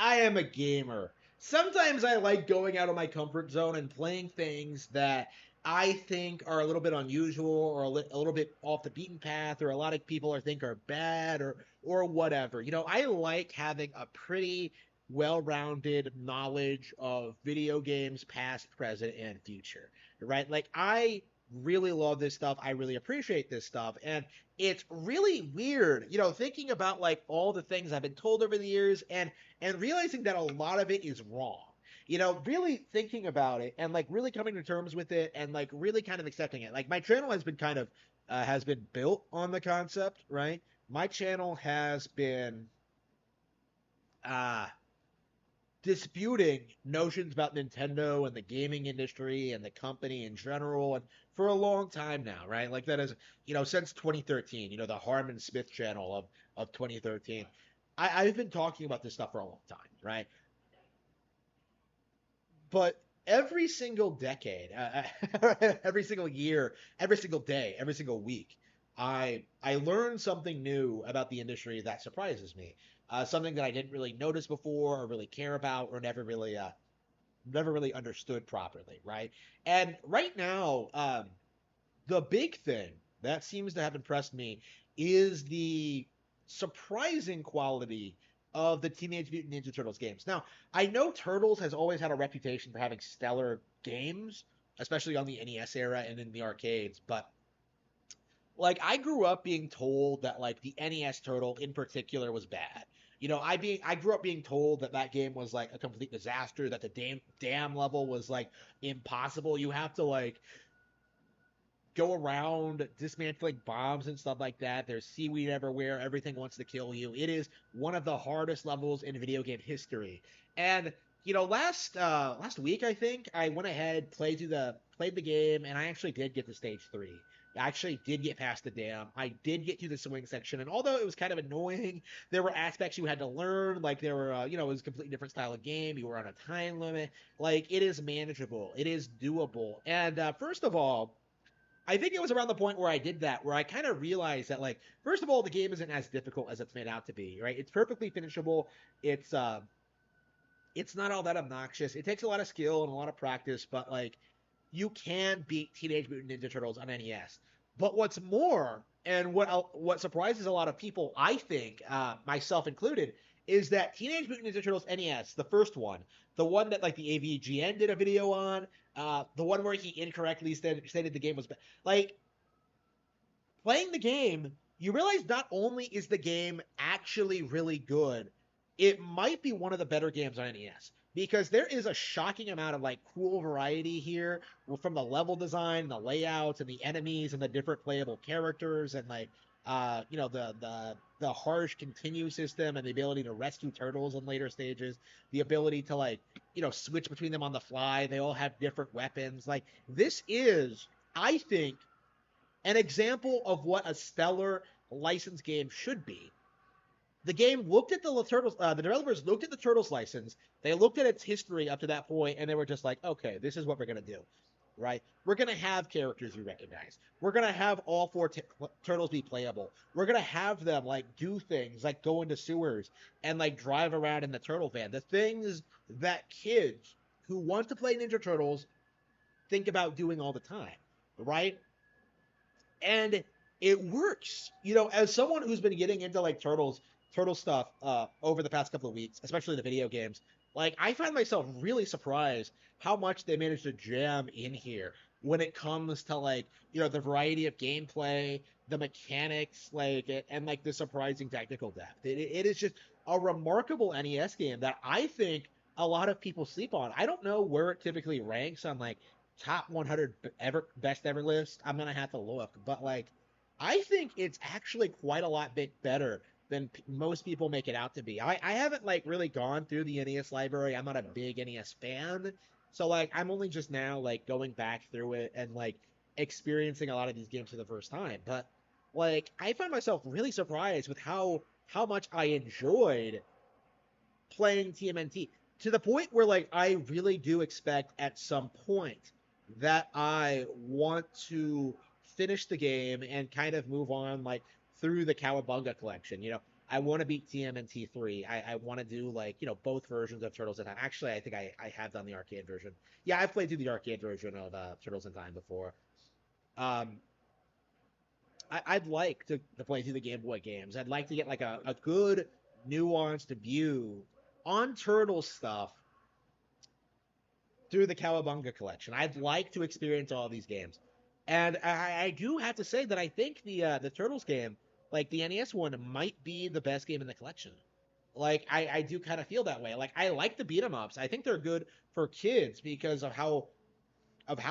I am a gamer. Sometimes I like going out of my comfort zone and playing things that I think are a little bit unusual or a little bit off the beaten path or a lot of people are think are bad or whatever. I like having a pretty well-rounded knowledge of video games past, present, and future. Right? Like I really love this stuff. I really appreciate this stuff. And it's really weird, thinking about like all the things I've been told over the years and realizing that a lot of it is wrong. Really thinking about it and like really coming to terms with it and like really kind of accepting it. Like my channel has been kind of has been built on the concept, right? My channel has been uh disputing notions about Nintendo and the gaming industry and the company in general and for a long time now, right? Like that is, since 2013, the Harmon Smith channel of 2013. I've been talking about this stuff for a long time, right? But every single decade, every single year, every single day, every single week, I learn something new about the industry that surprises me. Something that I didn't really notice before, or really care about, or never really understood properly, right? And right now, the big thing that seems to have impressed me is the surprising quality of the Teenage Mutant Ninja Turtles games. Now, I know Turtles has always had a reputation for having stellar games, especially on the NES era and in the arcades, but like I grew up being told that like the NES Turtle in particular was bad. I grew up being told that that game was like a complete disaster, that the dam level was like impossible. You have to like go around dismantling bombs and stuff like that. There's seaweed everywhere. Everything wants to kill you. It is one of the hardest levels in video game history. And last week I think I went ahead played the game, and I actually did get to stage 3. I actually did get past the dam. I did get to the swing section, and although it was kind of annoying, there were aspects you had to learn. Like there were, it was a completely different style of game. You were on a time limit. Like it is manageable. It is doable. And first of all, I think it was around the point where I did that, where I kind of realized that, like, first of all, the game isn't as difficult as it's made out to be, right? It's perfectly finishable. It's not all that obnoxious. It takes a lot of skill and a lot of practice, but like, you can beat Teenage Mutant Ninja Turtles on NES. But what's more, and what surprises a lot of people, I think, myself included, is that Teenage Mutant Ninja Turtles NES, the first one, the one that like the AVGN did a video on, the one where he incorrectly stated the game was like playing the game, you realize not only is the game actually really good, it might be one of the better games on NES because there is a shocking amount of like cool variety here from the level design, the layouts, and the enemies and the different playable characters and like the harsh continue system and the ability to rescue turtles in later stages, the ability to like switch between them on the fly. They all have different weapons. Like this is, I think, an example of what a stellar licensed game should be. The game looked at the turtles. The developers looked at the turtles license. They looked at its history up to that point, and they were just like, "Okay, this is what we're gonna do, right? We're gonna have characters you recognize. We're gonna have all four turtles be playable. We're gonna have them like do things like go into sewers and like drive around in the turtle van. The things that kids who want to play Ninja Turtles think about doing all the time, right? And it works. As someone who's been getting into like turtle stuff over the past couple of weeks, especially the video games, like I find myself really surprised how much they managed to jam in here when it comes to like the variety of gameplay, the mechanics, like and like the surprising technical depth. It is just a remarkable NES game that I think a lot of people sleep on. I don't know where it typically ranks on like top 100 ever best ever list. I'm gonna have to look, but like I think it's actually quite a lot bit better than most people make it out to be. I haven't like really gone through the NES library. I'm not a big NES fan, so like I'm only just now like going back through it and like experiencing a lot of these games for the first time. But like I found myself really surprised with how much I enjoyed playing TMNT to the point where like I really do expect at some point that I want to finish the game and kind of move on like through the Cowabunga collection. I want to beat TMNT 3. I want to do like, both versions of Turtles in Time. Actually, I think I have done the arcade version. Yeah, I've played through the arcade version of Turtles in Time before. Um, I'd like to play through the Game Boy games. I'd like to get like a good nuanced view on Turtle stuff through the Cowabunga collection. I'd like to experience all these games, and I do have to say that I think the Turtles game, like the NES one, might be the best game in the collection. Like I do kind of feel that way. Like I like the beat 'em ups. I think they're good for kids because of how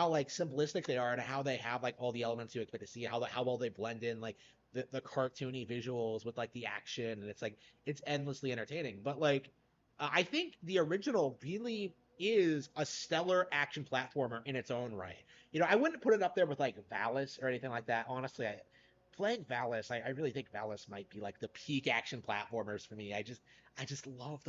like simplistic they are and how they have like all the elements you expect to see, how well they blend in like the cartoony visuals with like the action, and it's endlessly entertaining. But like I think the original really is a stellar action platformer in its own right. I wouldn't put it up there with like Valis or anything like that. Honestly, playing Valis, I really think Valis might be like the peak action platformers for me. I just love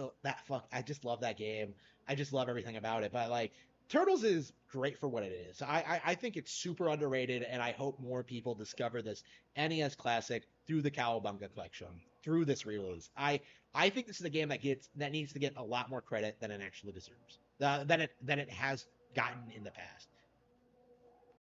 I just love that game. I just love everything about it. But like Turtles is great for what it is. I think it's super underrated, and I hope more people discover this NES classic through the Cowabunga collection, through this release. I think this is a game that needs to get a lot more credit than it actually deserves, than it has gotten in the past.